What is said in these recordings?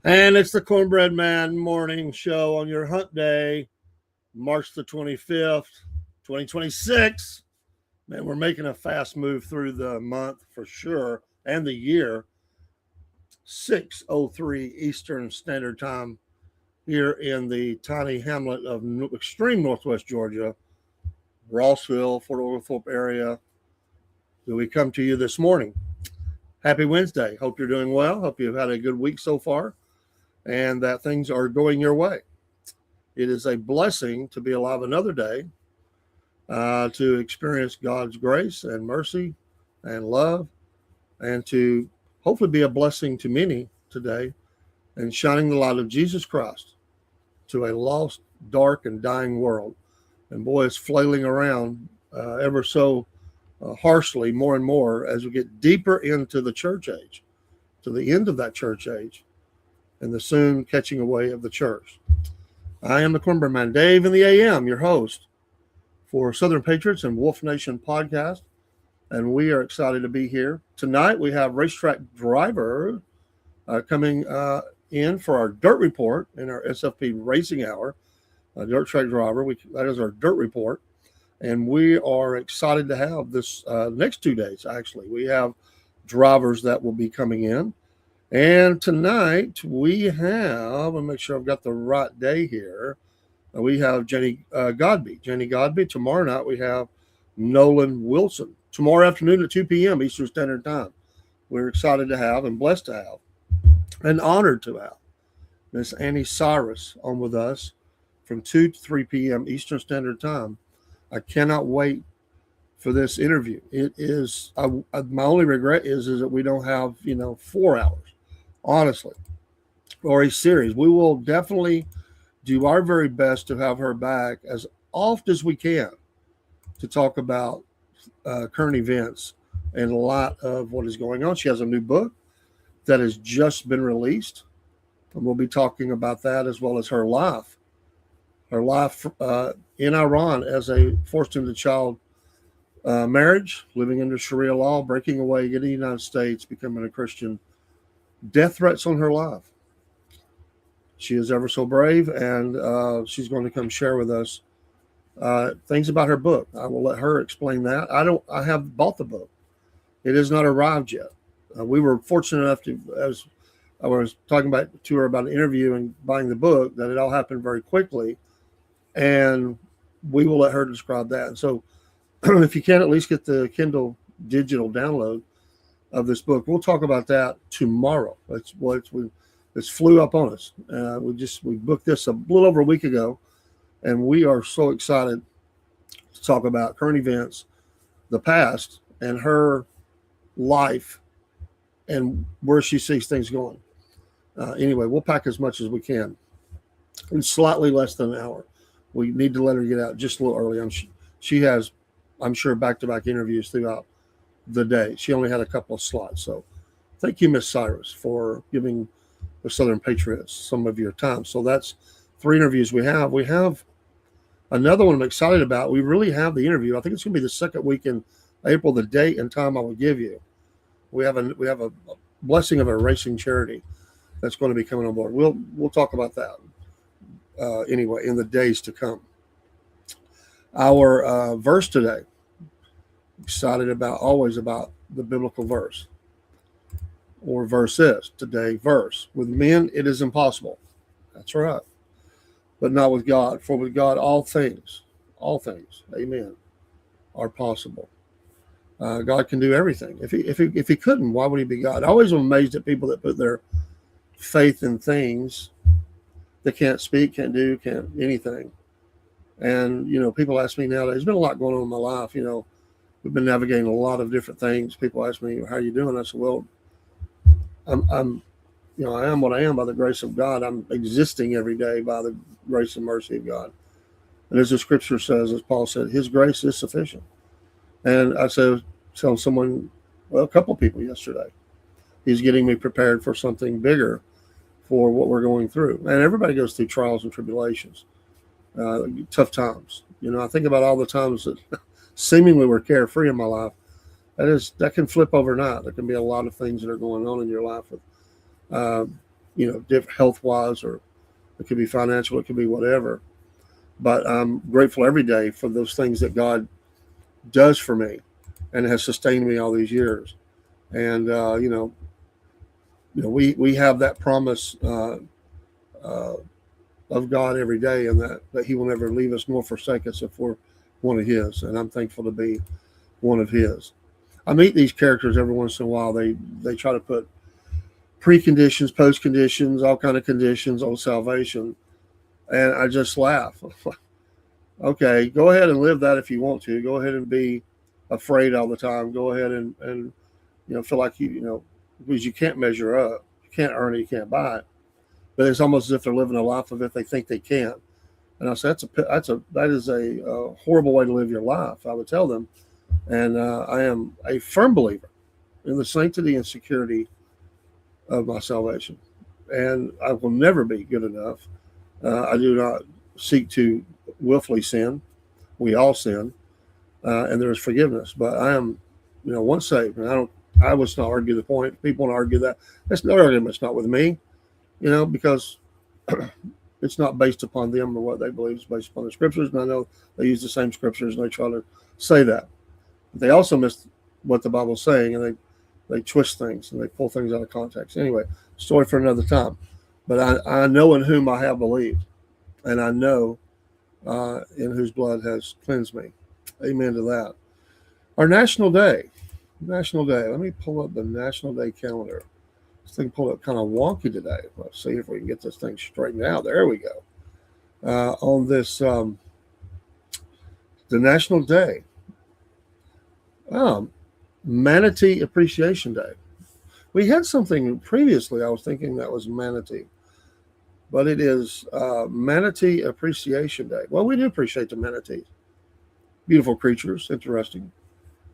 And it's the Cornbread Man morning show on your hump day, March the 25th, 2026. Man, we're making a fast move through the month for sure and the year. 6:03 Eastern Standard Time here in the tiny hamlet of extreme northwest Georgia, Rossville, Fort Oglethorpe area. Do we come to you this morning? Happy Wednesday. Hope you're doing well. Hope you've had a good week so far and that things are going your way. It is a blessing to be alive another day, to experience God's grace and mercy and love, and to hopefully be a blessing to many today and shining the light of Jesus Christ to a lost, dark, and dying world. And boy, it's flailing around ever so harshly more and more as we get deeper into the church age, to the end of that church age, and the soon catching away of the church. I am the Cornbread Man, Dave in the AM, your host for Southern Patriots and Wolf Nation podcast, and we are excited to be here. Tonight we have racetrack driver coming in for our dirt report in our SFP racing hour. Dirt track driver, that is our dirt report, and we are excited to have this next 2 days. Actually, we have drivers that will be coming in. And tonight we have, I'll make sure I've got the right day here. We have Jenny Godby. Tomorrow night we have Nolan Wilson. Tomorrow afternoon at 2 p.m. Eastern Standard Time. We're excited to have and blessed to have and honored to have Miss Annie Cyrus on with us from 2 to 3 p.m. Eastern Standard Time. I cannot wait for this interview. It is, my only regret is that we don't have, 4 hours. Honestly, or a series. We will definitely do our very best to have her back as often as we can to talk about current events and a lot of what is going on. She has a new book that has just been released, and we'll be talking about that as well as her life in Iran as a forced into child marriage, living under Sharia law, breaking away, getting to the United States, becoming a Christian. Death threats on her life. She is ever so brave, and she's going to come share with us things about her book. I will let her explain that. I have bought the book. It has not arrived yet. We were fortunate enough to, as I was talking to her about an interview and buying the book, that it all happened very quickly, and we will let her describe that. And so, if you can at least get the Kindle digital download of this book, we'll talk about that tomorrow. It's flew up on us. We booked this a little over a week ago, and we are so excited to talk about current events, the past, and her life, and where she sees things going. Anyway, we'll pack as much as we can in slightly less than an hour. We need to let her get out just a little early. She has, I'm sure, back-to-back interviews throughout the day. She only had a couple of slots. So thank you, Miss Cyrus, for giving the Southern Patriots some of your time. So that's 3 interviews we have. We have another one I'm excited about. We really have the interview. I think it's going to be the second week in April. The date and time I will give you. We have a blessing of a racing charity that's going to be coming on board. We'll talk about that anyway in the days to come. Our verse today. Excited always about the biblical verse or verses. Today, verse. With men, it is impossible. That's right. But not with God. For with God, all things, amen, are possible. God can do everything. If he couldn't, why would he be God? I always am amazed at people that put their faith in things that can't speak, can't do, can't anything. And, people ask me now, there's been a lot going on in my life, We've been navigating a lot of different things. People ask me, how are you doing? I said, well, I am what I am by the grace of God. I'm existing every day by the grace and mercy of God. And as the scripture says, as Paul said, his grace is sufficient. And I said, telling someone, a couple of people yesterday, he's getting me prepared for something bigger for what we're going through. And everybody goes through trials and tribulations, tough times. I think about all the times that seemingly we're carefree in my life. That can flip overnight. There can be a lot of things that are going on in your life with different health-wise, or it could be financial, it could be whatever. But I'm grateful every day for those things that God does for me and has sustained me all these years. And we have that promise uh, of God every day, and that He will never leave us nor forsake us if we're one of His. And I'm thankful to be one of His. I meet these characters every once in a while. They try to put preconditions, post conditions, all kind of conditions on salvation, and I just laugh. Okay, go ahead and live that if you want to. Go ahead and be afraid all the time. Go ahead and feel like because you can't measure up, you can't earn it, you can't buy it. But it's almost as if they're living a life of it they think they can. And I said that is a horrible way to live your life. I would tell them, and I am a firm believer in the sanctity and security of my salvation, and I will never be good enough. I do not seek to willfully sin. We all sin, and there is forgiveness. But I am, once saved, and I was not argue the point. People want to argue that. That's no argument. It's not with me, because it's not based upon them or what they believe. It's based upon the scriptures, and I know they use the same scriptures and they try to say that. But they also miss what the Bible's saying, and they twist things and they pull things out of context. Anyway, story for another time. But I know in whom I have believed, and I know in whose blood has cleansed me. Amen to that. Our national day. Let me pull up the National Day calendar. This thing pulled up kind of wonky today. Let's see if we can get this thing straightened out. There we go. On this, the National Day. Manatee Appreciation Day. We had something previously, I was thinking that was manatee, but it is Manatee Appreciation Day. Well, we do appreciate the manatees. Beautiful creatures, interesting.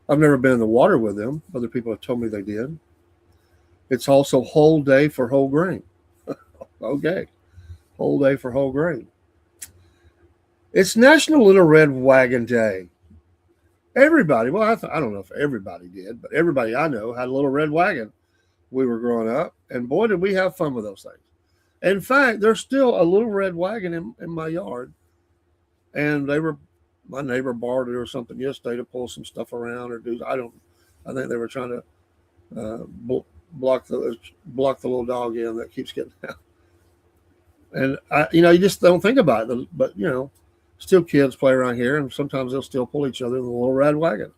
I've never been in the water with them. Other people have told me they did. It's also whole day for whole grain. Okay, whole day for whole grain. It's National Little Red Wagon Day. Everybody, well, I don't know if everybody did, but everybody I know had a little red wagon. We were growing up, and boy, did we have fun with those things. In fact, there's still a little red wagon in my yard, and my neighbor borrowed it or something yesterday to pull some stuff around or do. I think they were trying to block the little dog in that keeps getting out. And you just don't think about it, but still kids play around here, and sometimes they'll still pull each other in the little red wagon.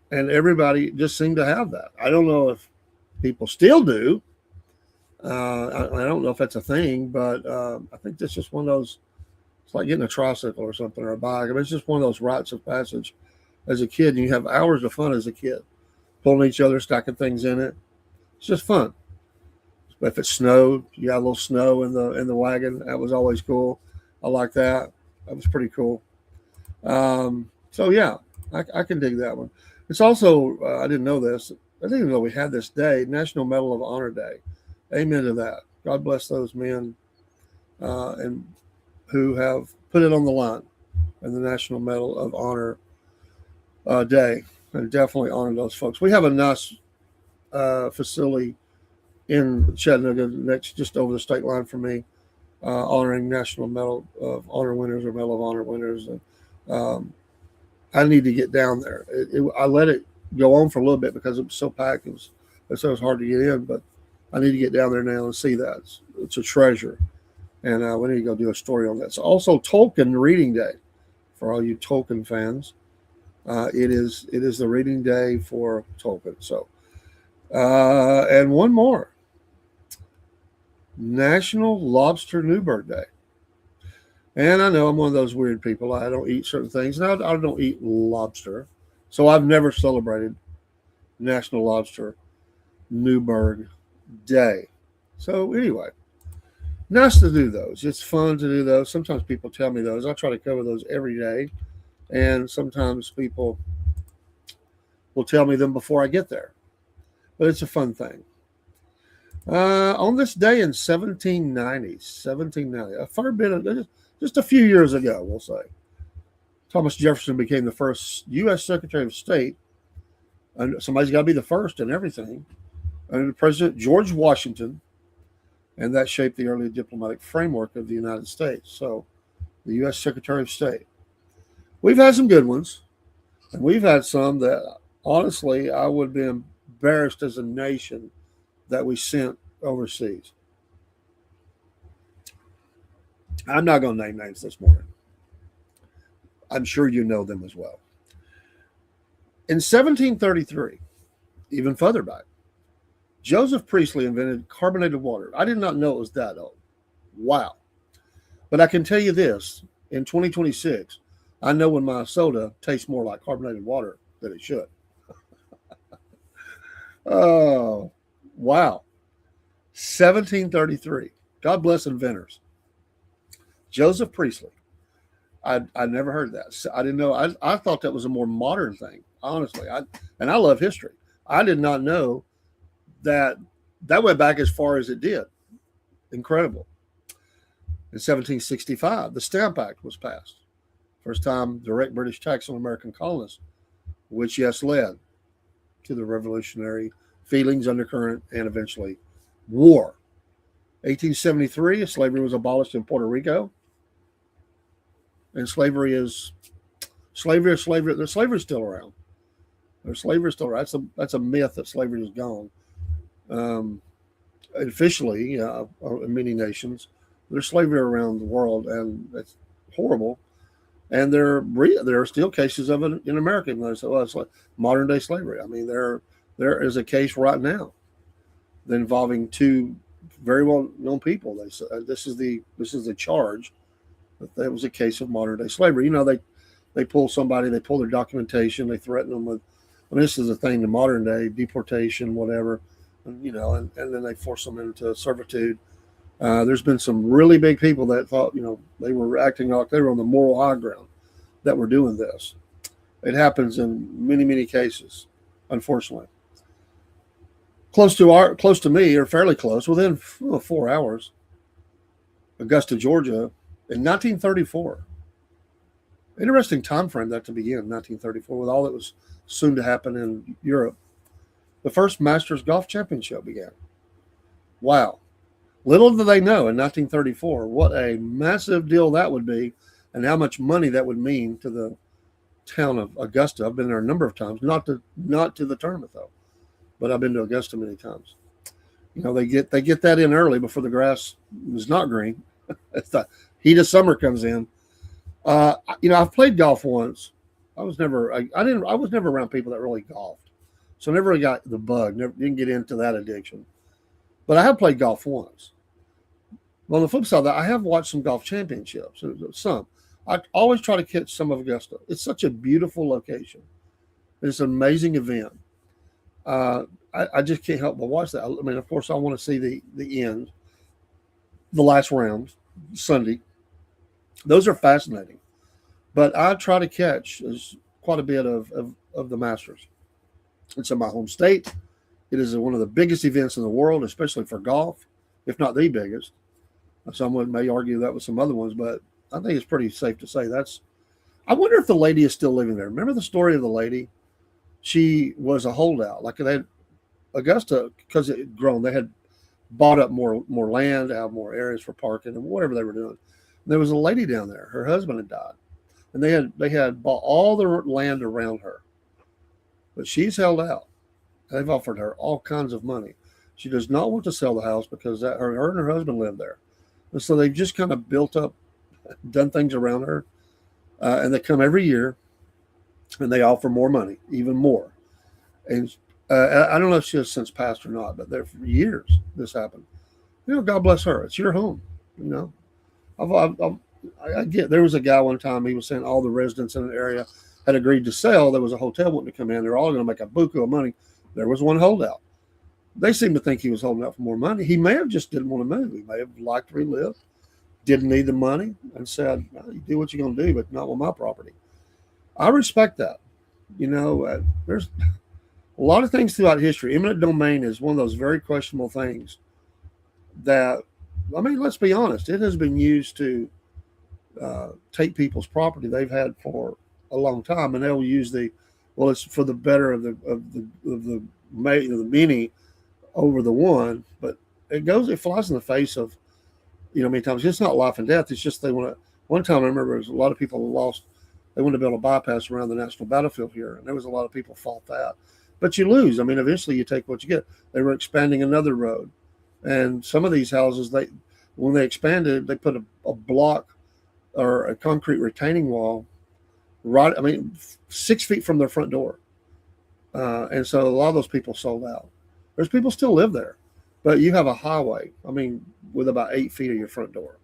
And everybody just seemed to have that. I don't know if people still do. I don't know if that's a thing, but I think that's just one of those. It's like getting a tricycle or something, or a bike. I mean, it's just one of those rites of passage as a kid. And you have hours of fun as a kid, pulling each other, stacking things in it. It's just fun. If it snowed, you got a little snow in the wagon. That was always cool. I like that. That was pretty cool. So yeah, I can dig that one. It's also I didn't know this. I didn't even know we had this day, National Medal of Honor Day. Amen to that. God bless those men and who have put it on the line in the National Medal of Honor Day, and definitely honor those folks. We have a nice facility in Chattanooga, just over the state line from me, honoring National Medal of Honor winners or Medal of Honor winners. And I need to get down there. I let it go on for a little bit because it was so packed. It was hard to get in, but I need to get down there now and see that. It's a treasure. And we need to go do a story on that. So also Tolkien Reading Day for all you Tolkien fans. It is the reading day for Tolkien. So, and one more, National Lobster Newburg Day. And I know I'm one of those weird people. I don't eat certain things, and I don't eat lobster. So I've never celebrated National Lobster Newburg Day. So anyway, nice to do those. It's fun to do those. Sometimes people tell me those. I try to cover those every day. And sometimes people will tell me them before I get there. But it's a fun thing. On this day in 1790, a fair bit of, just a few years ago, we'll say, Thomas Jefferson became the first U.S. Secretary of State. And somebody's got to be the first in everything. under President George Washington, and that shaped the early diplomatic framework of the United States. So, the U.S. Secretary of State. We've had some good ones, and we've had some that, honestly, I would be embarrassed as a nation that we sent overseas. I'm not going to name names this morning. I'm sure you know them as well. In 1733, even further back, Joseph Priestley invented carbonated water. I did not know it was that old. Wow. But I can tell you this, in 2026, I know when my soda tastes more like carbonated water than it should. Oh, wow. 1733. God bless inventors. Joseph Priestley. I never heard that. I didn't know. I thought that was a more modern thing, honestly. And I love history. I did not know that went back as far as it did. Incredible. In 1765, the Stamp Act was passed. First time direct British tax on American colonists, which, yes, led to the revolutionary feelings, undercurrent, and eventually war. 1873, slavery was abolished in Puerto Rico. And slavery is slavery. Slavery is still around. Slavery is still around. That's a myth that slavery is gone. Officially, in many nations, there's slavery around the world, and it's horrible. And there are still cases of it in America. So it's like modern day slavery. I mean, there is a case right now involving two very well known people. This is the charge. That was a case of modern day slavery. You know, they pull somebody, they pull their documentation, they threaten them with, this is a thing in modern day, deportation, whatever, and then they force them into servitude. There's been some really big people that thought, they were acting like they were on the moral high ground that were doing this. It happens in many, many cases, unfortunately. Close to me, or fairly close, within 4 hours, Augusta, Georgia, in 1934. Interesting time frame that to begin, 1934, with all that was soon to happen in Europe. The first Masters Golf Championship began. Wow. Little did they know in 1934 what a massive deal that would be and how much money that would mean to the town of Augusta. I've been there a number of times, not to the tournament though, but I've been to Augusta many times. They get that in early before the grass is not green. It's the heat of summer comes in. I've played golf once. I was never around people that really golfed, so never really got the bug. Didn't get into that addiction. But I have played golf once. Well, on the flip side of that, I have watched some golf championships. Some. I always try to catch some of Augusta. It's such a beautiful location. It's an amazing event. I just can't help but watch that. I mean, of course, I want to see the end, the last round, Sunday. Those are fascinating. But I try to catch quite a bit of the Masters. It's in my home state. It is one of the biggest events in the world, especially for golf, if not the biggest. Someone may argue that with some other ones, but I think it's pretty safe to say that's. I wonder if the lady is still living there. Remember the story of the lady? She was a holdout. Like they had Augusta, because it had grown, they had bought up more land, have more areas for parking and whatever they were doing. And there was a lady down there. Her husband had died, and they had bought all the land around her, but she's held out. They've offered her all kinds of money. She does not want to sell the house because her and her husband live there. And so they've just kind of built up, done things around her. And they come every year and they offer more money, even more. And I don't know if she has since passed or not, but there for years this happened. God bless her. It's your home. I get, there was a guy one time, he was saying all the residents in an area had agreed to sell. There was a hotel wanting to come in. They're all going to make a buku of money. There was one holdout. They seemed to think he was holding out for more money. He may have just didn't want to move. He may have liked where he lived, didn't need the money, and said, you do what you're going to do, but not with my property. I respect that. There's a lot of things throughout history. Eminent domain is one of those very questionable things that, let's be honest, it has been used to take people's property they've had for a long time, and they'll use it's for the better of the many over the one, but it flies in the face of, many times it's not life and death. It's just they want to. One time I remember there was a lot of people lost. They wanted to build a bypass around the national battlefield here, and there was a lot of people fought that. But you lose. I mean, eventually you take what you get. They were expanding another road, and some of these houses, when they expanded, they put a block or a concrete retaining wall right. I mean, 6 feet from their front door, and so a lot of those people sold out. There's people still live there, but you have a highway. I mean, with about 8 feet of your front door,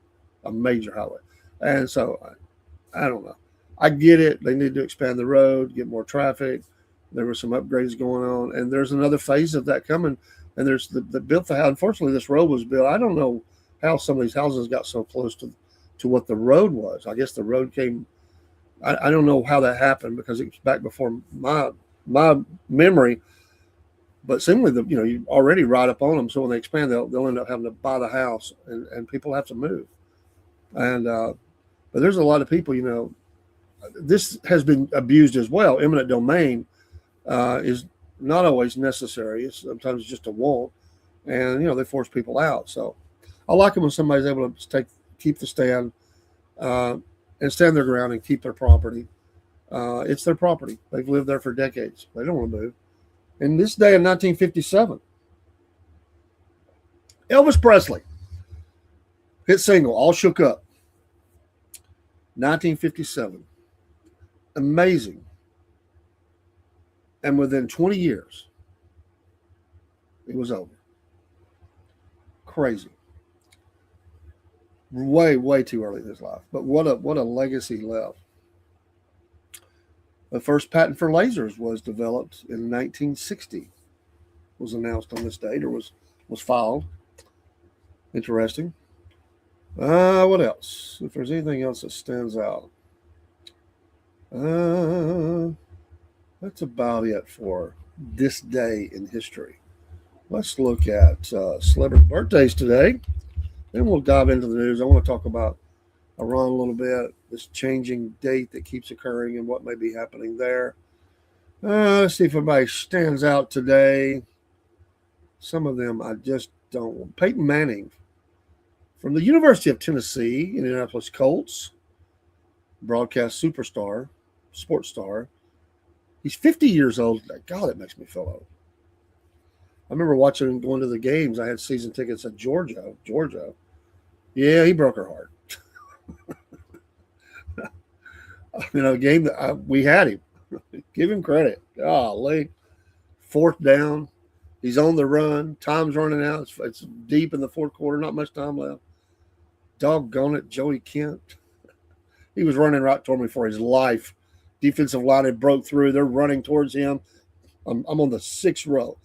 a major highway, and so I don't know. I get it. They need to expand the road, get more traffic. There were some upgrades going on, and there's another phase of that coming. And there's the built the house. Unfortunately, this road was built. I don't know how some of these houses got so close to what the road was. I guess the road came. I don't know how that happened because it was back before my memory. But seemingly, you already right up on them. So when they expand, they'll end up having to buy the house, and people have to move. And but there's a lot of people. This has been abused as well. Eminent domain is not always necessary. It's sometimes just a want, and they force people out. So I like it when somebody's able to keep the stand, and stand their ground and keep their property. It's their property. They've lived there for decades. They don't want to move. In this day in 1957, Elvis Presley hit single "All Shook Up." 1957. Amazing. And within 20 years, it was over. Crazy. Way, way too early in his life. But what a legacy left. The first patent for lasers was developed in 1960. Was announced on this date, or was filed. Interesting. What else? If there's anything else that stands out. That's about it for this day in history. Let's look at celebrity birthdays today. Then we'll dive into the news. I want to talk about Iran a little bit, this changing date that keeps occurring and what may be happening there. Let's see if everybody stands out today. Some of them I just don't. Peyton Manning from the University of Tennessee, Indianapolis Colts, broadcast superstar, sports star. He's 50 years old today. God, that makes me feel old. I remember watching him going to the games. I had season tickets at Georgia. Yeah, he broke her heart. A game that we had him. Give him credit. Golly. 4th down. He's on the run. Time's running out. It's deep in the 4th quarter. Not much time left. Doggone it, Joey Kent. He was running right toward me for his life. Defensive line had broke through. They're running towards him. I'm on the 6th row.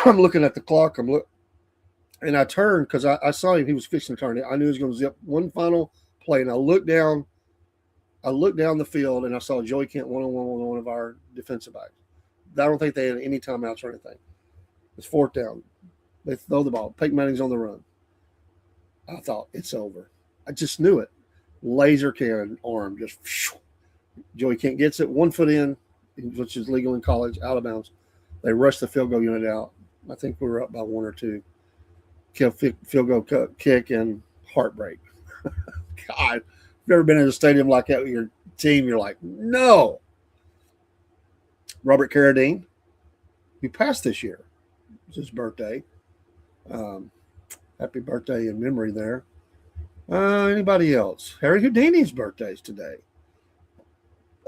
I'm looking at the clock. And I turned because I saw him. He was fixing to turn. I knew he was going to zip one final play. And I looked down the field, and I saw Joey Kent one-on-one with one of our defensive backs. I don't think they had any timeouts or anything. It's 4th down. They throw the ball. Peyton Manning's on the run. I thought, it's over. I just knew it. Laser cannon arm. Just Joey Kent gets it. 1 foot in, which is legal in college, out of bounds. They rush the field goal unit out. I think we were up by 1 or 2. Field goal kick and heartbreak. God, if you've ever been in a stadium like that with your team, you're like, no. Robert Carradine, who passed this year. It's his birthday. Happy birthday in memory there. Anybody else? Harry Houdini's birthday is today.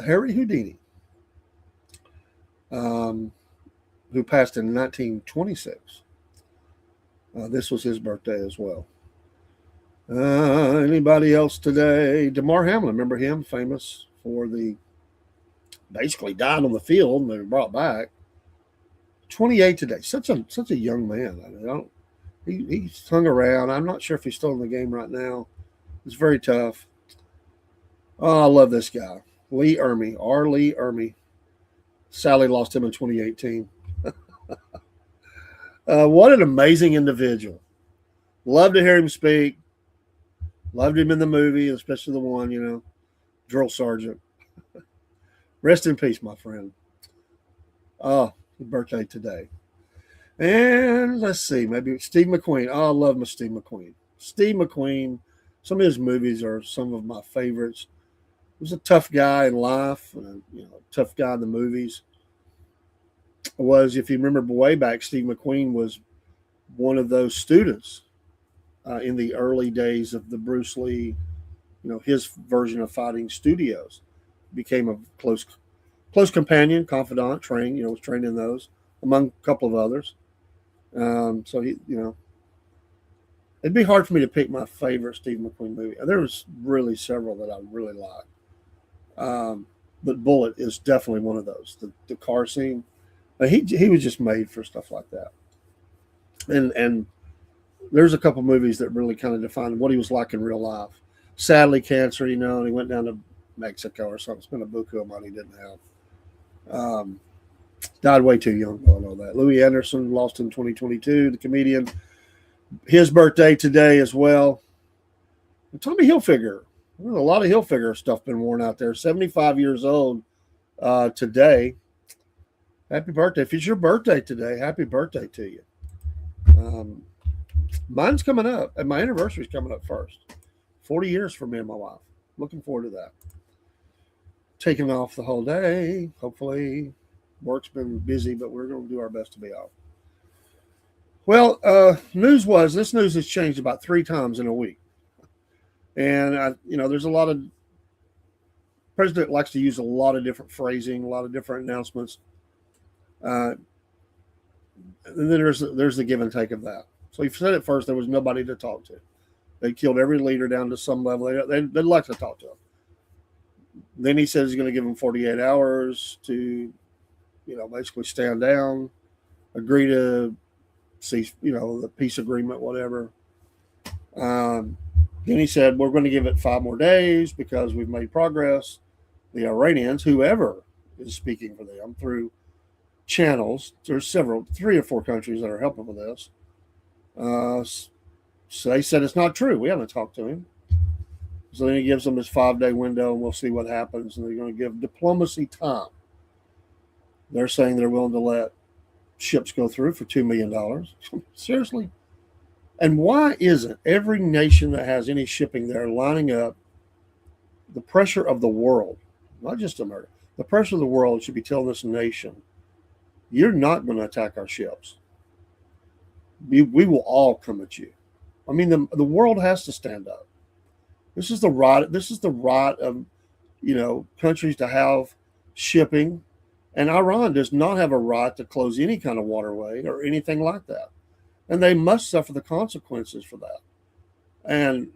Harry Houdini, who passed in 1926. This was his birthday as well. Anybody else today? Damar Hamlin, remember him? Famous for basically died on the field and then brought back. 28 today. Such a young man. He's hung around. I'm not sure if he's still in the game right now. It's very tough. Oh, I love this guy. Lee Ermey. R. Lee Ermey. Sally lost him in 2018. What an amazing individual. Love to hear him speak. Loved him in the movie, especially the one, Drill Sergeant. Rest in peace, my friend. Oh, his birthday today. And let's see, maybe Steve McQueen. Oh, I love my Steve McQueen. Steve McQueen, some of his movies are some of my favorites. He was a tough guy in life, tough guy in the movies. Was, if you remember way back, Steve McQueen was one of those students in the early days of the Bruce Lee, his version of fighting studios. Became a close companion, confidant, trained, was trained in those, among a couple of others. So it'd be hard for me to pick my favorite Steve McQueen movie. There was really several that I really liked. But Bullet is definitely one of those. The car scene, he was just made for stuff like that. And there's a couple movies that really kind of define what he was like in real life. Sadly, cancer, and he went down to Mexico or something, spent a buku of money he didn't have. Died way too young. I know that. Louis Anderson lost in 2022. The comedian, his birthday today as well. And Tommy Hilfiger. A lot of Hilfiger stuff been worn out there. 75 years old today. Happy birthday. If it's your birthday today, happy birthday to you. Mine's coming up, and my anniversary's coming up first. 40 years for me and my wife. Looking forward to that. Taking off the whole day. Hopefully, work's been busy, but we're going to do our best to be off. Well, this news has changed about 3 times in a week. And, there's a lot of, President likes to use a lot of different phrasing, a lot of different announcements. And then there's the give and take of that. So he said at first there was nobody to talk to. They killed every leader down to some level. They'd like to talk to him. Then he said he's going to give them 48 hours to, basically stand down, agree to cease, the peace agreement, whatever. Then he said, we're going to give it 5 more days because we've made progress. The Iranians, whoever is speaking for them through channels, there's 3 or 4 countries that are helping with this. So they said it's not true. We haven't talked to him. So then he gives them this 5-day window, and we'll see what happens. And they're going to give diplomacy time. They're saying they're willing to let ships go through for $2 million. Seriously? And why isn't every nation that has any shipping there lining up? The pressure of the world, not just America, the pressure of the world should be telling this nation, you're not going to attack our ships. We will all come at you. I mean, the world has to stand up. This is the right. This is the right of, countries to have shipping, and Iran does not have a right to close any kind of waterway or anything like that, and they must suffer the consequences for that. And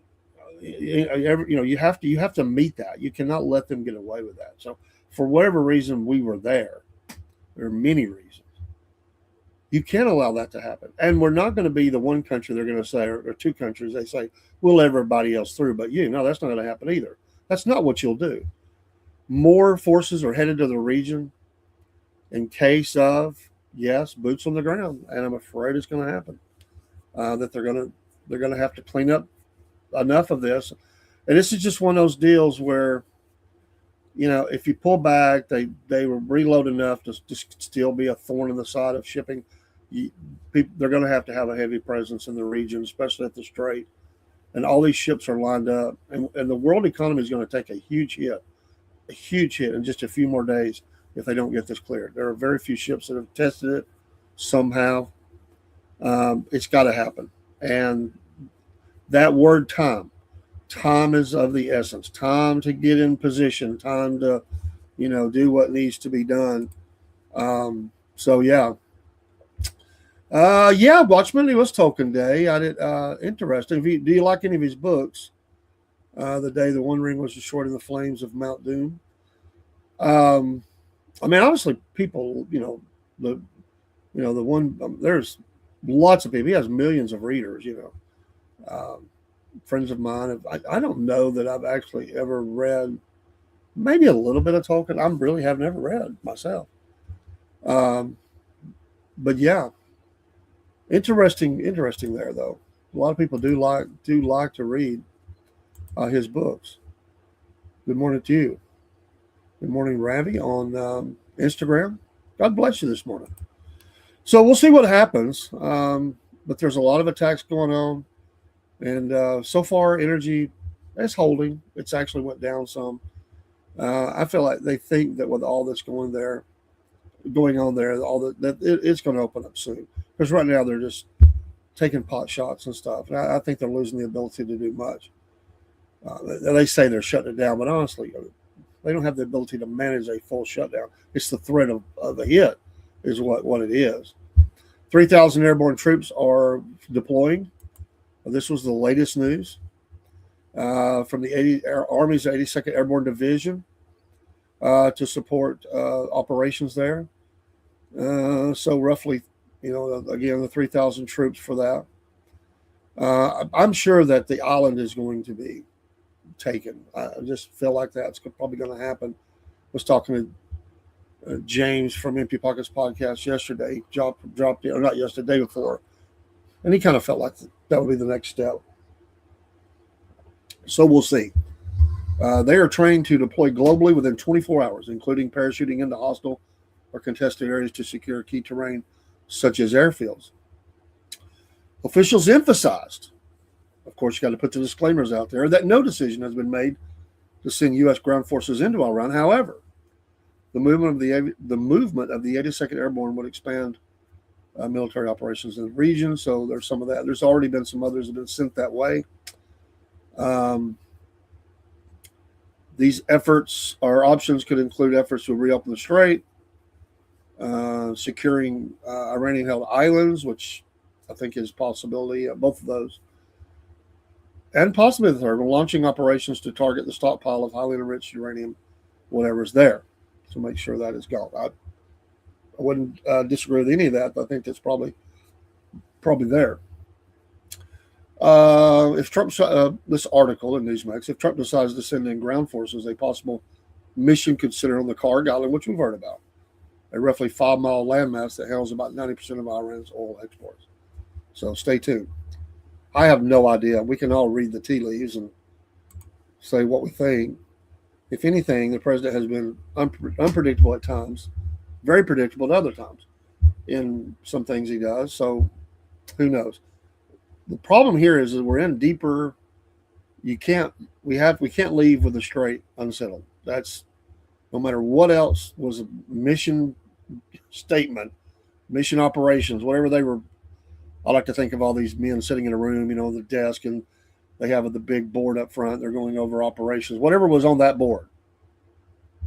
you have to meet that. You cannot let them get away with that. So, for whatever reason, we were there. There are many reasons. You can't allow that to happen. And we're not going to be the one country they're going to say, or 2 countries, they say, we'll let everybody else through but you. No, that's not going to happen either. That's not what you'll do. More forces are headed to the region in case of, yes, boots on the ground. And I'm afraid it's going to happen. That they're going to have to clean up enough of this. And this is just one of those deals where, if you pull back, they will reload enough to still be a thorn in the side of shipping. They're going to have a heavy presence in the region, especially at the Strait. And all these ships are lined up. And the world economy is going to take a huge hit in just a few more days if they don't get this cleared. There are very few ships that have tested it somehow. It's got to happen. And that word time is of the essence. Time to get in position. Time to, do what needs to be done. So yeah. Watchmen. It was Tolkien Day. I did. Interesting. Do you like any of his books? The Day the One Ring was destroyed in the flames of Mount Doom. Obviously, people. The one. There's lots of people. He has millions of readers. Friends of mine. I don't know that I've actually ever read. Maybe a little bit of Tolkien. I really have never read myself. But yeah. Interesting there though. A lot of people do like to read his books. Good morning to you. Good morning, Ravi, on Instagram. God bless you this morning. So we'll see what happens. But there's a lot of attacks going on. And so far, energy is holding. It's actually went down some. I feel like they think that with all that's going on there, it's going to open up soon. Because right now they're just taking pot shots and stuff. And I think they're losing the ability to do much. They say they're shutting it down, but honestly, they don't have the ability to manage a full shutdown. It's the threat of a hit is what it is. 3,000 airborne troops are deploying. This was the latest news from the Army's 82nd Airborne Division to support operations there. So roughly, again, the 3,000 troops for that. I'm sure that the island is going to be taken. I just feel like that's probably going to happen. I was talking to James from Empty Pockets podcast yesterday, dropped in, or not yesterday, day before, and he kind of felt like that would be the next step. So we'll see. They are trained to deploy globally within 24 hours, including parachuting into hostile or contested areas to secure key terrain, such as airfields. Officials emphasized, of course, you got to put the disclaimers out there, that no decision has been made to send U.S. ground forces into Iran. However, the movement of the 82nd Airborne would expand military operations in the region. So there's some of that. There's already been some others that have been sent that way. These efforts or options could include efforts to reopen the strait, securing Iranian-held islands, which I think is a possibility, both of those. And possibly the third, launching operations to target the stockpile of highly enriched uranium, whatever is there. So make sure that is gone. I wouldn't disagree with any of that, but I think that's probably there. If Trump, this article in Newsmax, if Trump decides to send in ground forces, a possible mission considered on the Karg Island, which we've heard about, a roughly 5-mile landmass that handles about 90% of Iran's oil exports. So stay tuned. I have no idea. We can all read the tea leaves and say what we think. If anything, the president has been unpredictable at times, very predictable at other times in some things he does. So who knows? The problem here is that we're in deeper. We can't leave with the strait unsettled. That's no matter what else was a mission statement, mission operations, whatever they were. I like to think of all these men sitting in a room, the desk, and they have the big board up front. They're going over operations. Whatever was on that board,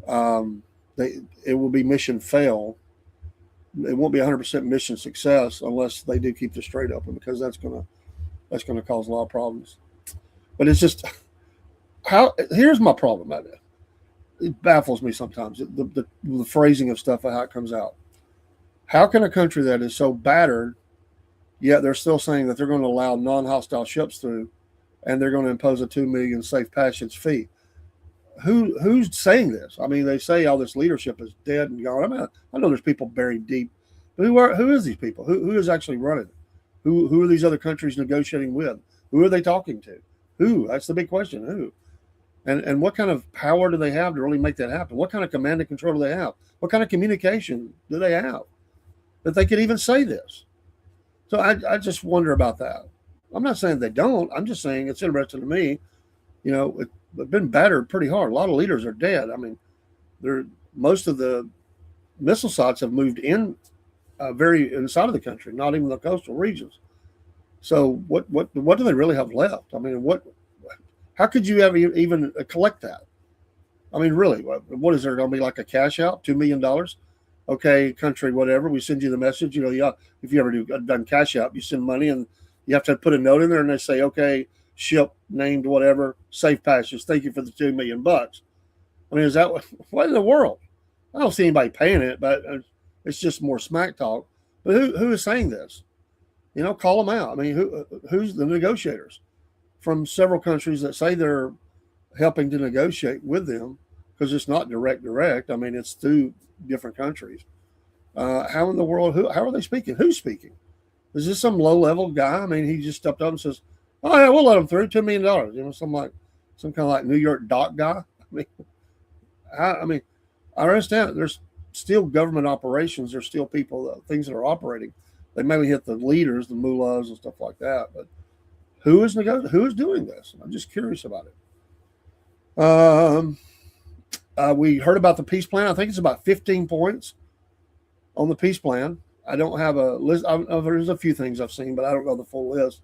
it will be mission fail. It won't be 100% mission success unless they do keep the strait open, because that's going to cause a lot of problems. But it's just here's my problem at it. It baffles me sometimes, the phrasing of stuff and how it comes out. How can a country that is so battered, yet they're still saying that they're going to allow non-hostile ships through, and they're going to impose a $2 million safe passage fee? Who's saying this? I mean, they say all this leadership is dead and gone. I mean, I know there's people buried deep, but who is these people? Who is actually running it? Who are these other countries negotiating with? Who are they talking to? Who? That's the big question. Who? And what kind of power do they have to really make that happen? What kind of command and control do they have? What kind of communication do they have that they could even say this? So I just wonder about that. I'm not saying they don't. I'm just saying it's interesting to me. It's been battered pretty hard. A lot of leaders are dead. I mean, most of the missile sites have moved in very inside of the country, not even the coastal regions. So what do they really have left? I mean, how could you ever even collect that? I mean, really, what is there going to be, like a cash out, $2 million? Okay, country, whatever, we send you the message. If you ever done cash out, you send money and you have to put a note in there and they say, okay, ship named whatever, safe passage, thank you for the $2 million. I mean, is that what in the world? I don't see anybody paying it, but it's just more smack talk. But who is saying this? Call them out. I mean, who's the negotiators from several countries that say they're helping to negotiate with them, because it's not direct. I mean, it's through different countries. How in the world? How are they speaking? Who's speaking? Is this some low-level guy? I mean, he just stepped up and says, "Oh yeah, we'll let them through, $2 million." Some kind of like New York dock guy. I mean, I understand there's still government operations. There's still people, things that are operating. They maybe hit the leaders, the mullahs and stuff like that. But who is doing this? I'm just curious about it. We heard about the peace plan. I think it's about 15 points on the peace plan. I don't have a list. There's a few things I've seen, but I don't know the full list.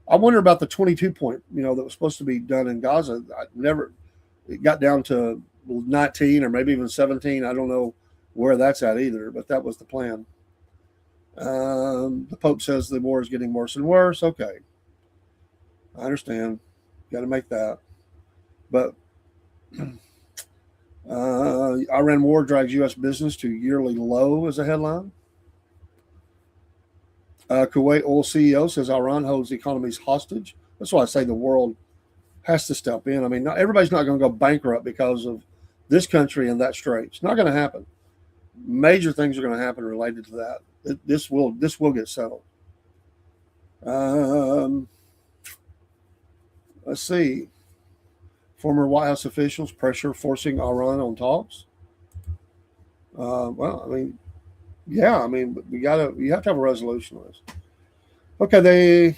I wonder about the 22 point, that was supposed to be done in Gaza. It got down to 19 or maybe even 17. I don't know where that's at either, but that was the plan. The Pope says the war is getting worse and worse. Okay. I understand. Got to make that. But Iran war drags U.S. business to yearly low as a headline. Kuwait oil CEO says Iran holds economies hostage. That's why I say the world has to step in. I mean, everybody's not going to go bankrupt because of this country and that strait. It's not going to happen. Major things are going to happen related to that. This will get settled. Let's see. Former White House officials pressure forcing Iran on talks. Well, I mean, yeah, I mean, you have to have a resolution on this. Okay,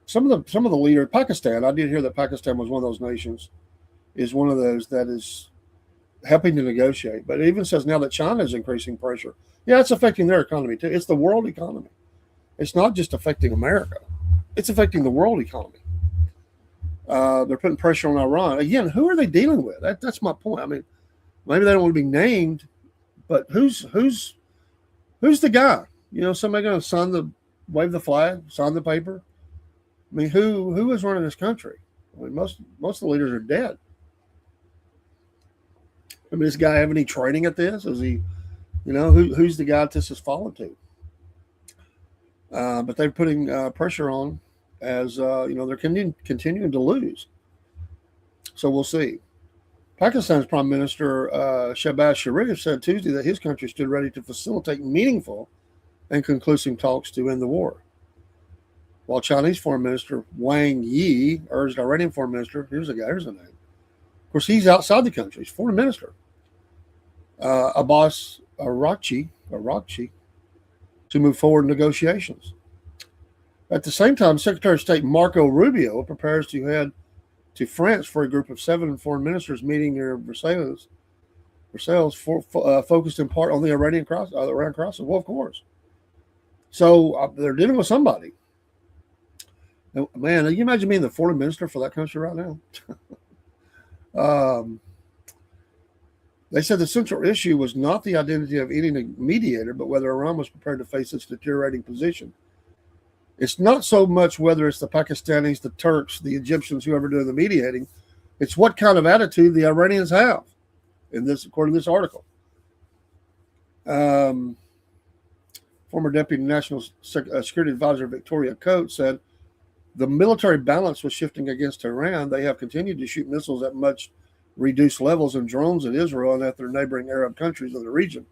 some of the leaders, Pakistan. I did hear that Pakistan was one of those nations, is one of those that is helping to negotiate. But it even says now that China is increasing pressure. Yeah, it's affecting their economy too. It's the world economy. It's not just affecting America. It's affecting the world economy. They're putting pressure on Iran. Again, who are they dealing with? That's my point. I mean, maybe they don't want to be named, but who's the guy? Somebody going to wave the flag, sign the paper? I mean, who is running this country? I mean, most of the leaders are dead. I mean, does this guy have any training at this? Is he, who's the guy that this is falling to? But they're putting pressure on as, they're continuing to lose. So we'll see. Pakistan's Prime Minister Shehbaz Sharif said Tuesday that his country stood ready to facilitate meaningful and conclusive talks to end the war. While Chinese Foreign Minister Wang Yi urged Iranian Foreign Minister, here's the name. Of course, he's outside the country. He's Foreign Minister. Abbas Araghchi to move forward in negotiations. At the same time, Secretary of State Marco Rubio prepares to head to France for a group of 7 foreign ministers meeting near Versailles, focused in part on the Iranian crisis. Well, of course. So they're dealing with somebody. Now, man, can you imagine being the foreign minister for that country right now? They said the central issue was not the identity of any mediator, but whether Iran was prepared to face its deteriorating position. It's not so much whether it's the Pakistanis, the Turks, the Egyptians, whoever doing the mediating. It's what kind of attitude the Iranians have, according to this article. Former Deputy National Security Advisor Victoria Coates said the military balance was shifting against Iran. They have continued to shoot missiles at much reduced levels and drones at Israel and at their neighboring Arab countries in the region.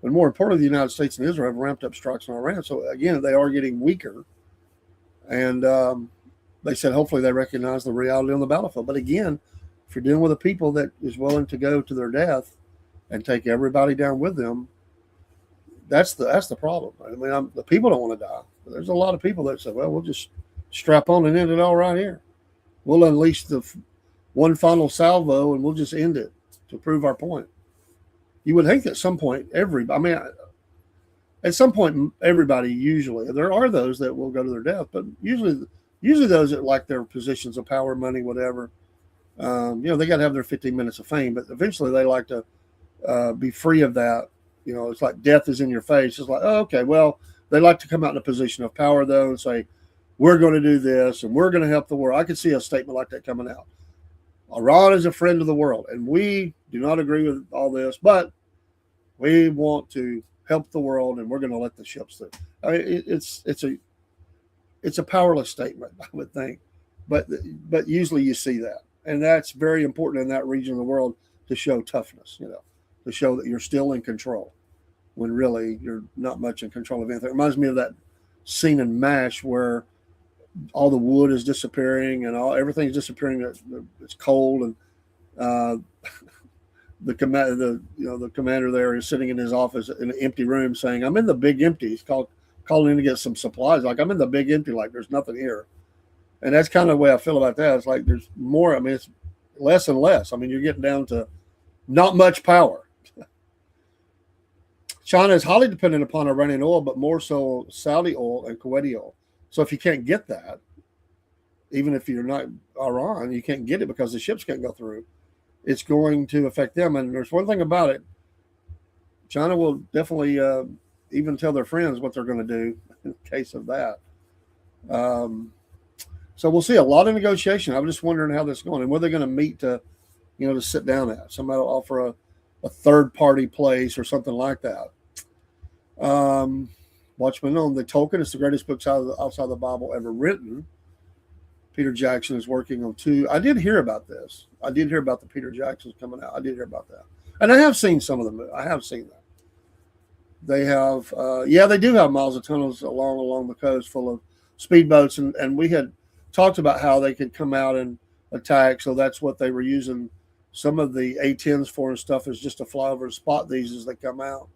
But more importantly, the United States and Israel have ramped up strikes on Iran. So again, they are getting weaker. And they said hopefully they recognize the reality on the battlefield. But again, if you're dealing with a people that is willing to go to their death and take everybody down with them, that's the problem. I mean, the people don't want to die. But there's a lot of people that say, well, we'll just strap on and end it all right here. We'll unleash the one final salvo and we'll just end it to prove our point. You would think at some point, at some point, everybody usually, there are those that will go to their death, but usually those that like their positions of power, money, whatever, they got to have their 15 minutes of fame, but eventually they like to be free of that. It's like death is in your face. It's like, oh, okay, well, they like to come out in a position of power, though, and say, we're going to do this and we're going to help the world. I could see a statement like that coming out. Iran is a friend of the world, and we do not agree with all this, but we want to help the world, and we're going to let the ships through. I mean, it's a powerless statement, I would think, but usually you see that, and that's very important in that region of the world to show toughness, to show that you're still in control when really you're not much in control of anything. It reminds me of that scene in MASH where all the wood is disappearing and everything's disappearing. It's cold, and the commander there is sitting in his office in an empty room saying, "I'm in the big empty." He's calling in to get some supplies. Like, I'm in the big empty. Like, there's nothing here. And that's kind of the way I feel about that. It's like there's more. I mean, it's less and less. I mean, you're getting down to not much power. China is highly dependent upon Iranian oil, but more so Saudi oil and Kuwaiti oil. So if you can't get that, even if you're not Iran, you can't get it because the ships can't go through. It's going to affect them. And there's one thing about it. China will definitely even tell their friends what they're going to do in case of that. So we'll see a lot of negotiation. I'm just wondering how this is going and where they're going to meet to sit down at. Somebody will offer a third party place or something like that. Watchmen on the Tolkien. It's the greatest book outside the Bible ever written. Peter Jackson is working on 2. I did hear about this. I did hear about the Peter Jacksons coming out. I did hear about that. And I have seen some of them. I have seen that. They have, they do have miles of tunnels along the coast full of speedboats. And we had talked about how they could come out and attack. So that's what they were using some of the A-10s for and stuff, is just to fly over and spot these as they come out.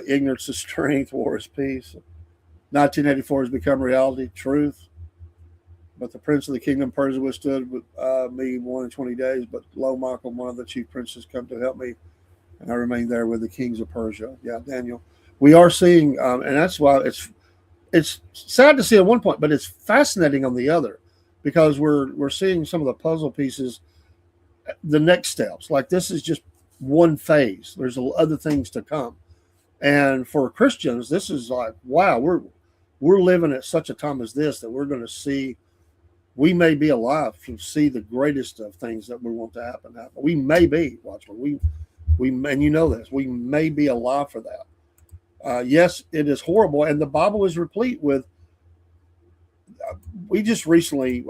Ignorance is strength, war is peace. 1984 has become reality, truth. But the prince of the kingdom Persia withstood me 120 days. But lo, Michael, one of the chief princes, come to help me, and I remained there with the kings of Persia. Yeah, Daniel. We are seeing, and that's why it's sad to see at one point, but it's fascinating on the other, because we're seeing some of the puzzle pieces, the next steps. Like, this is just one phase. There's other things to come. And for Christians, this is like, wow, we're living at such a time as this that we're going to see. We may be alive to see the greatest of things that we want to happen. We may be, Watchman. We and you know this. We may be alive for that. Yes, it is horrible, and the Bible is replete with. We just recently,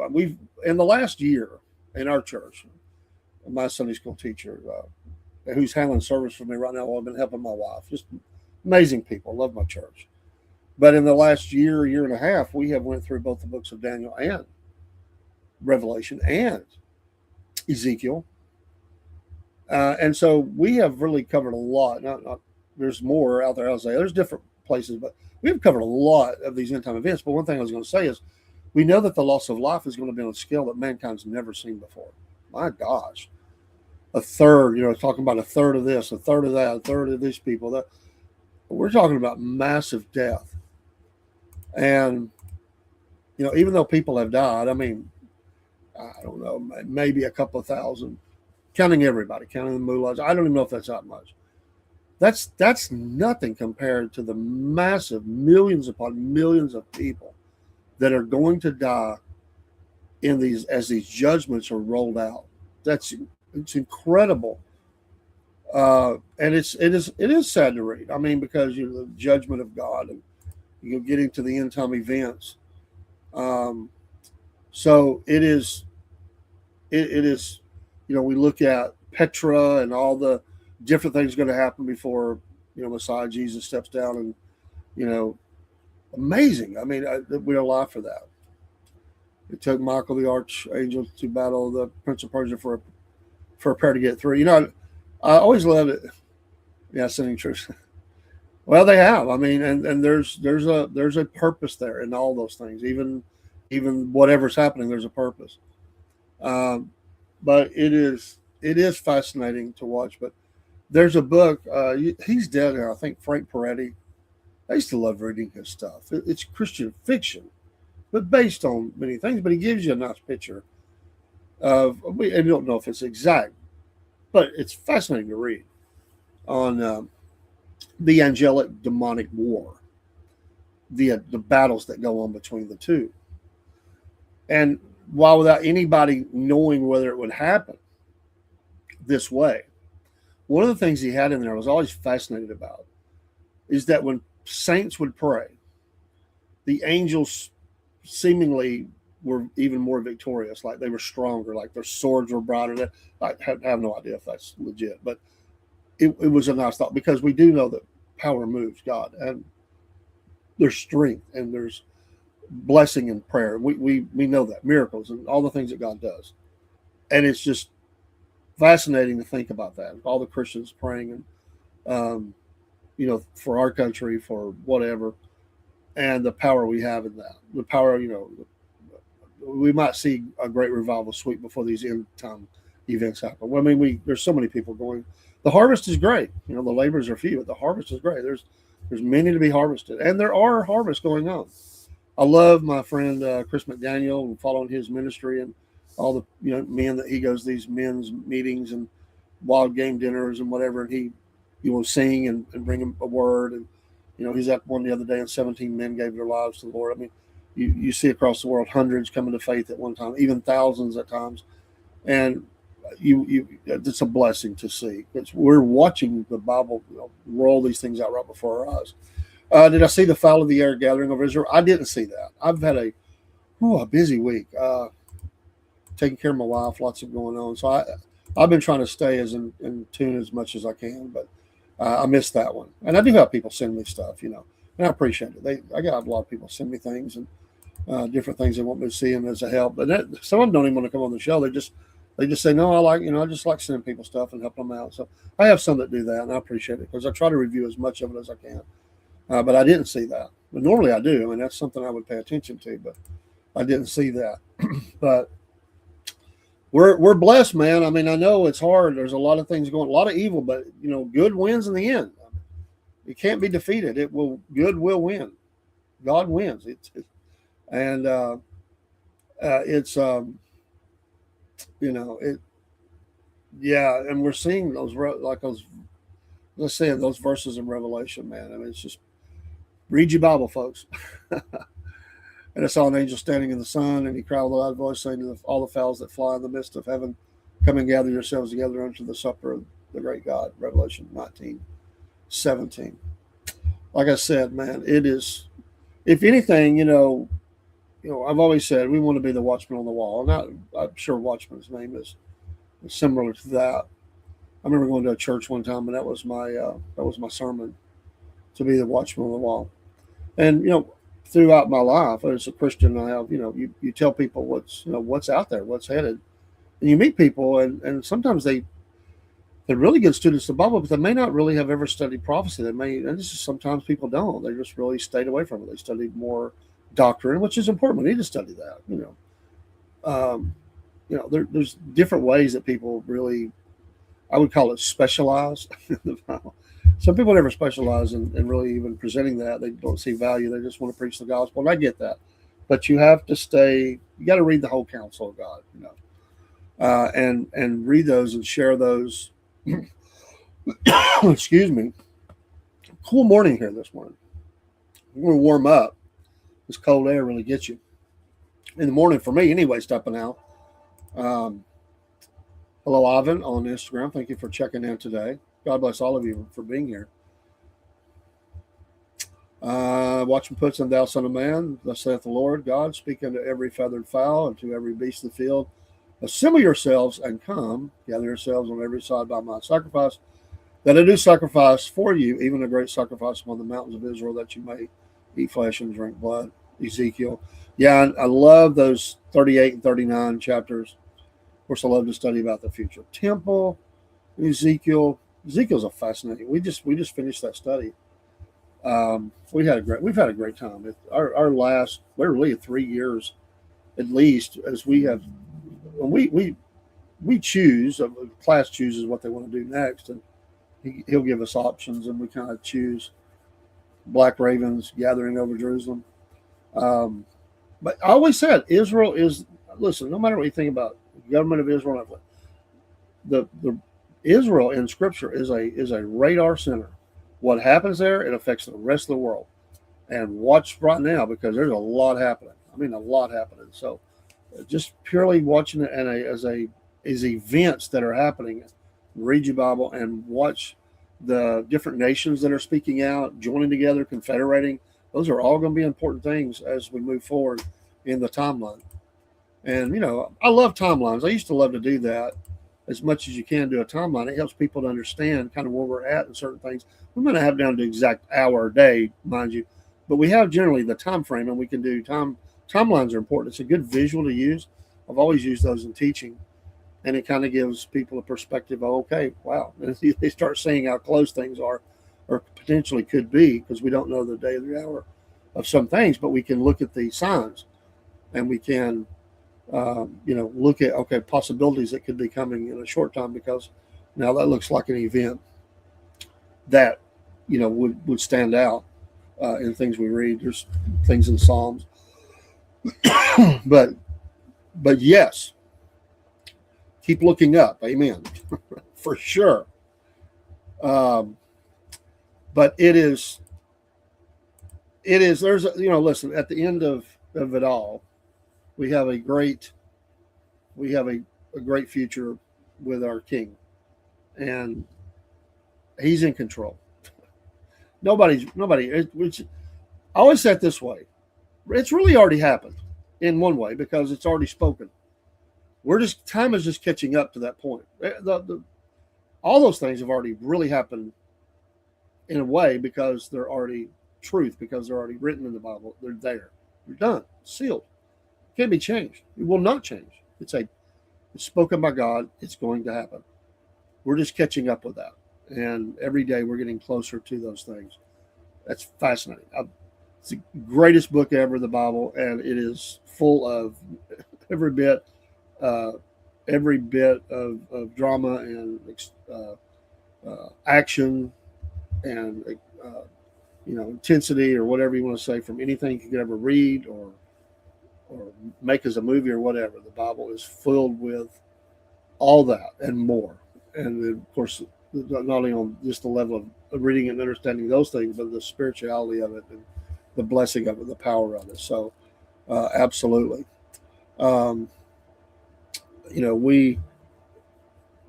in the last year in our church, my Sunday school teacher, who's handling service for me right now, I've been helping my wife. Just amazing people. Love my church. But in the last year and a half, we have went through both the books of Daniel and Revelation and Ezekiel. And so we have really covered a lot. Not there's more out there, Isaiah. There's different places, but we've covered a lot of these end time events. But one thing I was going to say is, we know that the loss of life is going to be on a scale that mankind's never seen before. My gosh. A third, talking about a third of this, a third of that, a third of these people. We're talking about massive death. And, even though people have died, I mean, I don't know, maybe a couple of thousand, counting everybody, counting the mullahs. I don't even know if that's that much. That's nothing compared to the massive millions upon millions of people that are going to die as these judgments are rolled out. It's incredible, and it is sad to read. I mean, because the judgment of God, and getting to the end time events. So it is. We look at Petra and all the different things going to happen before Messiah Jesus steps down, and amazing. I mean, we're alive for that. It took Michael the archangel to battle the prince of Persia for a prayer to get through. I always loved it. Yeah, sending truth. Well, they have. I mean, and there's a purpose there in all those things. Even whatever's happening, there's a purpose. But it is fascinating to watch. But there's a book. He's dead now. I think Frank Peretti. I used to love reading his stuff. It's Christian fiction, but based on many things. But he gives you a nice picture of. I don't know if it's exact, but it's fascinating to read on the angelic demonic war, the battles that go on between the two, and while without anybody knowing whether it would happen this way, one of the things he had in there I was always fascinated about is that when saints would pray, the angels seemingly were even more victorious, like they were stronger, like their swords were brighter. I have no idea if that's legit, but it was a nice thought, because we do know that power moves God, and there's strength and there's blessing in prayer. We know that, miracles and all the things that God does. And it's just fascinating to think about that. All the Christians praying, and for our country, for whatever, and the power we have in that. The power, we might see a great revival sweep before these end time events happen. Well, I mean, there's so many people going. The harvest is great. The labors are few, but the harvest is great. There's many to be harvested, and there are harvests going on. I love my friend Chris McDaniel and following his ministry and all the men that he goes to these men's meetings and wild game dinners and whatever, and he will sing and bring him a word. And he's at one the other day, and 17 men gave their lives to the Lord. I mean, you see across the world hundreds coming to faith at one time, even thousands at times, and it's a blessing to see. We're watching the Bible roll these things out right before our eyes. Did I see the fowl of the air gathering over Israel? I didn't see that. I've had a busy week, taking care of my wife, lots of going on. So I've been trying to stay as in tune as much as I can, but I missed that one. And I do have people send me stuff, and I appreciate it. I got a lot of people send me things and different things they want me to see them as a help. But some of them don't even want to come on the show. They just say, no, I just like sending people stuff and helping them out. So I have some that do that, and I appreciate it because I try to review as much of it as I can. But I didn't see that. But normally I do. I mean, that's something I would pay attention to, but I didn't see that. But we're blessed, man. I mean, I know it's hard. There's a lot of things going, a lot of evil, but good wins in the end. It can't be defeated. Good will win. God wins. And we're seeing those let's say those verses in Revelation, man. I mean, it's just read your Bible, folks. And I saw an angel standing in the sun, and he cried with a loud voice, saying to all the fowls that fly in the midst of heaven, come and gather yourselves together unto the supper of the great God. Revelation 19:17. Like I said, man, it is, if anything, I've always said we want to be the watchman on the wall. And I'm sure Watchman's name is similar to that. I remember going to a church one time, and that was my sermon, to be the watchman on the wall. And throughout my life as a Christian, I have you tell people what's out there, what's headed, and you meet people, and sometimes they're really good students of the Bible, but they may not really have ever studied prophecy. And this is sometimes people don't. They just really stayed away from it. They studied more doctrine, which is important. We need to study that. There's different ways that people really, I would call it specialize in the Bible. Some people never specialize in really even presenting that. They don't see value. They just want to preach the gospel. And I get that. But you have to you got to read the whole counsel of God, and read those and share those. Excuse me. Cool morning here this morning. We're going to warm up. This cold air really gets you. In the morning for me anyway, stepping out. Hello, Ivan on Instagram. Thank you for checking in today. God bless all of you for being here. Watchman puts in, thou son of man, thus saith the Lord God, speak unto every feathered fowl and to every beast of the field. Assemble yourselves and come, gather yourselves on every side by my sacrifice, that I do sacrifice for you, even a great sacrifice upon the mountains of Israel, that you may eat flesh and drink blood. Ezekiel. Yeah, I love those 38 and 39 chapters. Of course, I love to study about the future temple. Ezekiel's a fascinating. We just finished that study. We've had a great time. Our last literally 3 years, at least, as we have. We choose. A class chooses what they want to do next, and he'll give us options, and we kind of choose. Black ravens gathering over Jerusalem. But I always said Israel is, listen, no matter what you think about the government of Israel, the Israel in Scripture is a radar center. What happens there, it affects the rest of the world. And watch right now, because there's a lot happening. I mean, a lot happening. So just purely watching it as events that are happening, read your Bible and watch the different nations that are speaking out, joining together, confederating. Those are all going to be important things as we move forward in the timeline. And, I love timelines. I used to love to do that as much as you can do a timeline. It helps people to understand kind of where we're at in certain things. We might not have down to exact hour or day, mind you, but we have generally the time frame, and we can do timelines are important. It's a good visual to use. I've always used those in teaching. And it kind of gives people a perspective of, okay, wow. And they start seeing how close things are or potentially could be, because we don't know the day or the hour of some things, but we can look at the signs, and we can, look at, okay, possibilities that could be coming in a short time, because now that looks like an event that, would stand out in things we read. There's things in Psalms, but yes, keep looking up. Amen. For sure. Um, but there's, listen, at the end of it all, we have a great future with our King, and He's in control. Nobody. I always say it this way: it's really already happened in one way, because it's already spoken. Time is just catching up to that point. All those things have already really happened in a way, because they're already truth, because they're already written in the Bible. They're there. They're done. Sealed. Can't be changed. It will not change. It's spoken by God. It's going to happen. We're just catching up with that. And every day we're getting closer to those things. That's fascinating. It's the greatest book ever, the Bible, and it is full of every bit of drama and action and intensity, or whatever you want to say, from anything you could ever read or make as a movie or whatever. The Bible is filled with all that and more. And then, of course, not only on just the level of reading and understanding those things, but the spirituality of it and the blessing of it, the power of it. So, absolutely. We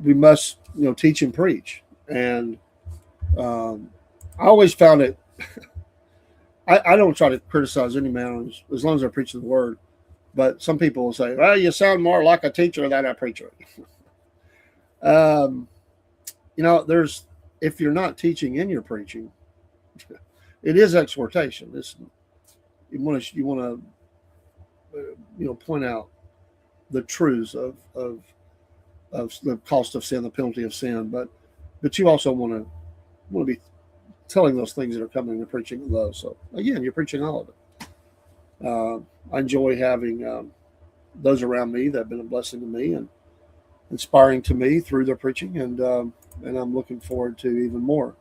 must, teach and preach. And I always found it, I don't try to criticize any man as long as I preach the word. But some people will say, well, you sound more like a teacher than a preacher. If you're not teaching in your preaching, it is exhortation. You want to point out the truths of the cost of sin, the penalty of sin, but you also want to be telling those things that are coming in the preaching of those. So again, you're preaching all of it. I enjoy having those around me that have been a blessing to me and inspiring to me through their preaching, and I'm looking forward to even more.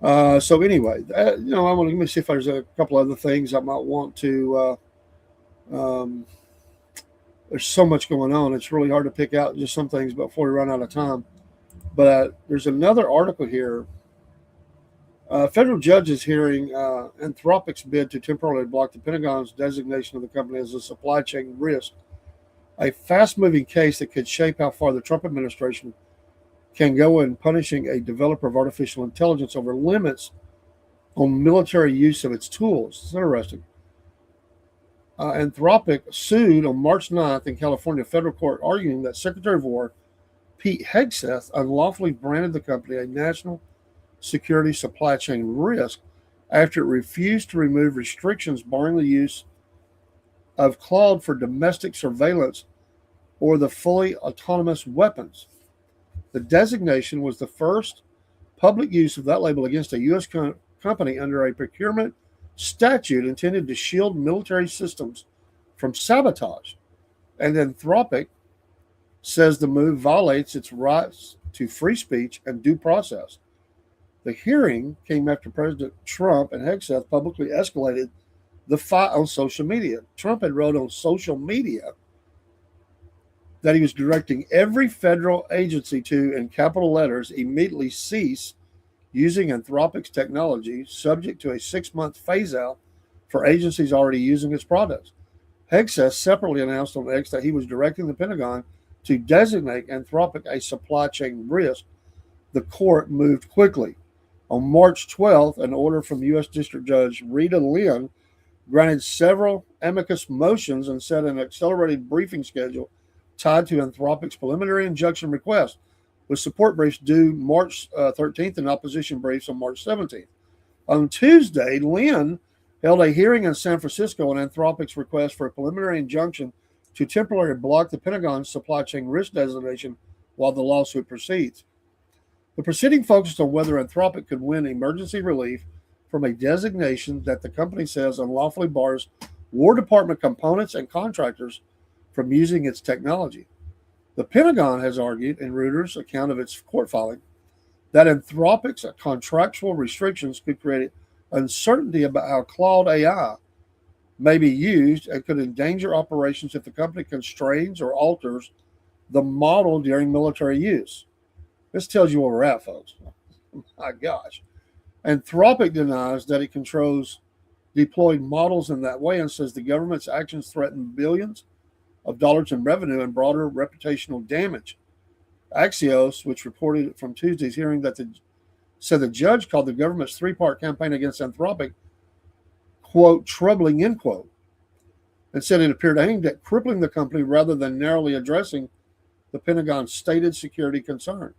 So anyway, let me see if there's a couple other things I might want to. There's so much going on; it's really hard to pick out just some things before we run out of time. But there's another article here. Federal judge is hearing Anthropic's bid to temporarily block the Pentagon's designation of the company as a supply chain risk, a fast-moving case that could shape how far the Trump administration can go in punishing a developer of artificial intelligence over limits on military use of its tools. It's interesting. Anthropic sued on March 9th in California federal court, arguing that Secretary of War Pete Hegseth unlawfully branded the company a national security supply chain risk after it refused to remove restrictions barring the use of Claude for domestic surveillance or the fully autonomous weapons. The designation was the first public use of that label against a U.S. company under a procurement statute intended to shield military systems from sabotage. And Anthropic says the move violates its rights to free speech and due process. The hearing came after President Trump and Hegseth publicly escalated the fight on social media. Trump had wrote on social media that he was directing every federal agency to, in capital letters, immediately cease using Anthropic's technology, subject to a 6-month phase-out for agencies already using its products. Hegseth separately announced on X that he was directing the Pentagon to designate Anthropic a supply chain risk. The court moved quickly. On March 12th, an order from U.S. District Judge Rita Lynn granted several amicus motions and set an accelerated briefing schedule tied to Anthropic's preliminary injunction request, with support briefs due March 13th and opposition briefs on March 17th. On Tuesday, Lynn held a hearing in San Francisco on Anthropic's request for a preliminary injunction to temporarily block the Pentagon's supply chain risk designation while the lawsuit proceeds. The proceeding focused on whether Anthropic could win emergency relief from a designation that the company says unlawfully bars War Department components and contractors from using its technology. The Pentagon has argued in Reuters' account of its court filing that Anthropic's contractual restrictions could create uncertainty about how Claude AI may be used and could endanger operations if the company constrains or alters the model during military use. This tells you where we're at, folks. My gosh. Anthropic denies that it controls deployed models in that way and says the government's actions threaten billions of dollars in revenue and broader reputational damage. Axios, which reported from Tuesday's hearing said the judge called the government's three-part campaign against Anthropic, quote, troubling, end quote, and said it appeared aimed at crippling the company rather than narrowly addressing the Pentagon's stated security concern.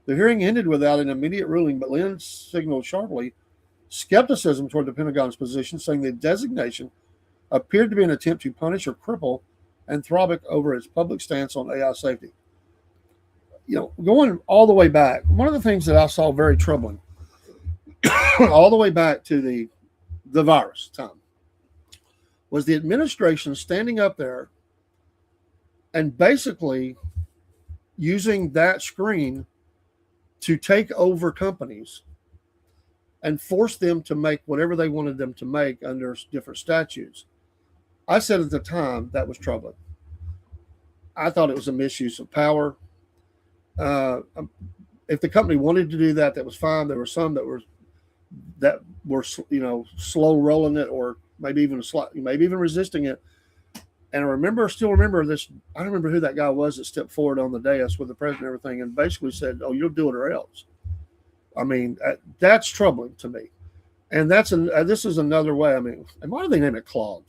The hearing ended without an immediate ruling, but Lynn signaled sharply skepticism toward the Pentagon's position, saying the designation appeared to be an attempt to punish or cripple Anthropic over its public stance on AI safety. Going all the way back, one of the things that I saw very troubling, all the way back to the virus time, was the administration standing up there and basically using that screen to take over companies and force them to make whatever they wanted them to make under different statutes. I said at the time that was troubling. I thought it was a misuse of power. If the company wanted to do that, that was fine. There were some that were slow rolling it, or maybe even resisting it. And I still remember this. I don't remember who that guy was that stepped forward on the dais with the president and everything, and basically said, "Oh, you'll do it or else." I mean, that's troubling to me. And this is another way. I mean, and why do they name it Claude?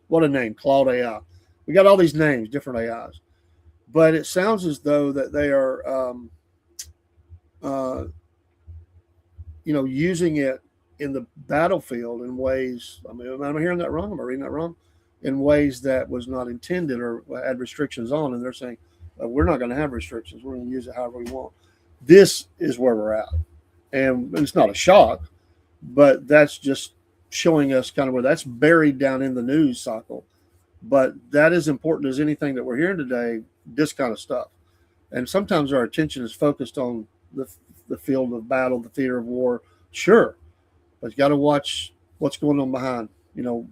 What a name, Claude AI. We got all these names, different AIs, but it sounds as though that they are, using it in the battlefield in ways. I mean, am I hearing that wrong? Am I reading that wrong? In ways that was not intended or had restrictions on, and they're saying we're not going to have restrictions. We're going to use it however we want. This is where we're at, and it's not a shock, but that's just showing us kind of where that's buried down in the news cycle. But that is important as anything that we're hearing today. This kind of stuff, and sometimes our attention is focused on the field of battle, the theater of war. Sure, but you got to watch what's going on behind.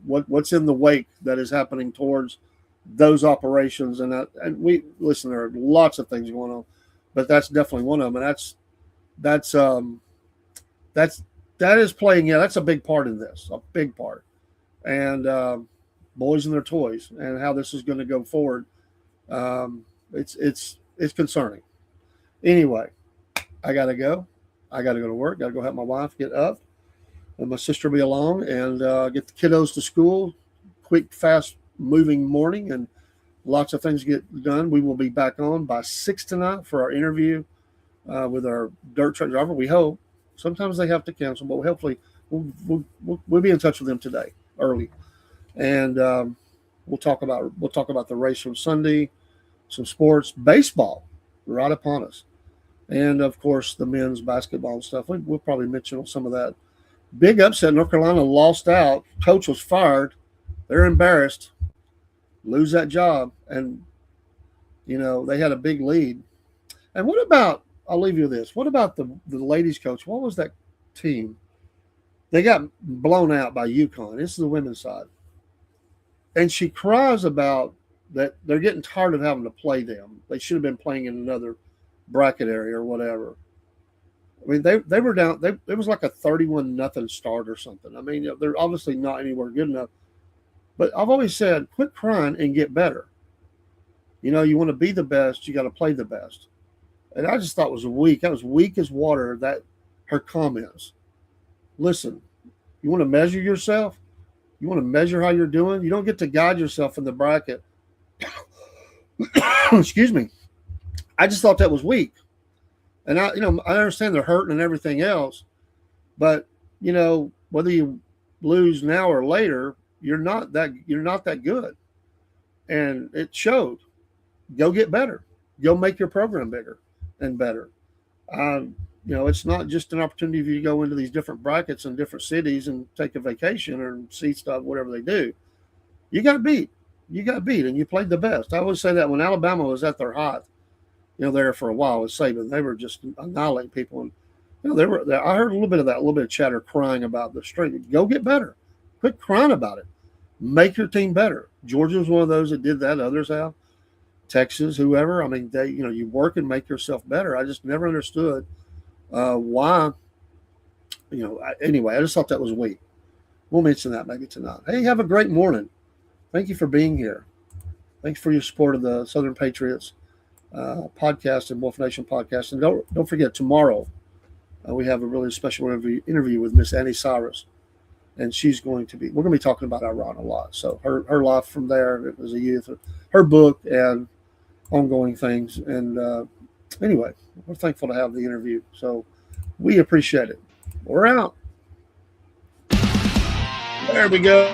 What's in the wake that is happening towards those operations, and we listen. There are lots of things going on, but that's definitely one of them, and that is playing. Yeah, that's a big part in this, a big part, and boys and their toys, and how this is going to go forward. It's concerning. Anyway, I gotta go. I gotta go to work. Gotta go help my wife get up. And my sister will be along and get the kiddos to school. Quick, fast moving morning, and lots of things get done. We will be back on by 6 tonight for our interview with our dirt truck driver. We hope. Sometimes they have to cancel, but hopefully we'll be in touch with them today early, and we'll talk about the race from Sunday, some sports, baseball right upon us, and of course the men's basketball and stuff. We'll probably mention some of that. Big upset. North Carolina lost out. Coach was fired. They're embarrassed. Lose that job. And, they had a big lead. And what about, I'll leave you with this. What about the ladies coach? What was that team? They got blown out by UConn. This is the women's side. And she cries about that they're getting tired of having to play them. They should have been playing in another bracket area or whatever. I mean, they were down. It was like a 31-0 start or something. I mean, they're obviously not anywhere good enough. But I've always said, quit crying and get better. You want to be the best, you got to play the best. And I just thought it was weak. That was weak as water, that her comments. Listen, you want to measure yourself? You want to measure how you're doing? You don't get to guide yourself in the bracket. Excuse me. I just thought that was weak. And I understand they're hurting and everything else, but whether you lose now or later, you're not that good. and it showed. Go get better. Go make your program bigger and better. Um, it's not just an opportunity for you to go into these different brackets in different cities and take a vacation or see stuff, whatever they do. You got beat. You got beat, and you played the best. I would say that when Alabama was at their height, there for a while with Saban, they were just annihilating people. And I heard a little bit of that, a little bit of chatter crying about the strength. Go get better. Quit crying about it. Make your team better. Georgia was one of those that did that. Others have. Texas, whoever. I mean, you work and make yourself better. I just never understood why. Anyway, I just thought that was weak. We'll mention that maybe tonight. Hey, have a great morning. Thank you for being here. Thanks for your support of the Southern Patriots podcast and Wolf Nation podcast. And don't forget, tomorrow we have a really special interview with Miss Annie Cyrus. And we're going to be talking about Iran a lot. So her life from there as a youth, her book, and ongoing things. And anyway, we're thankful to have the interview. So we appreciate it. We're out. There we go.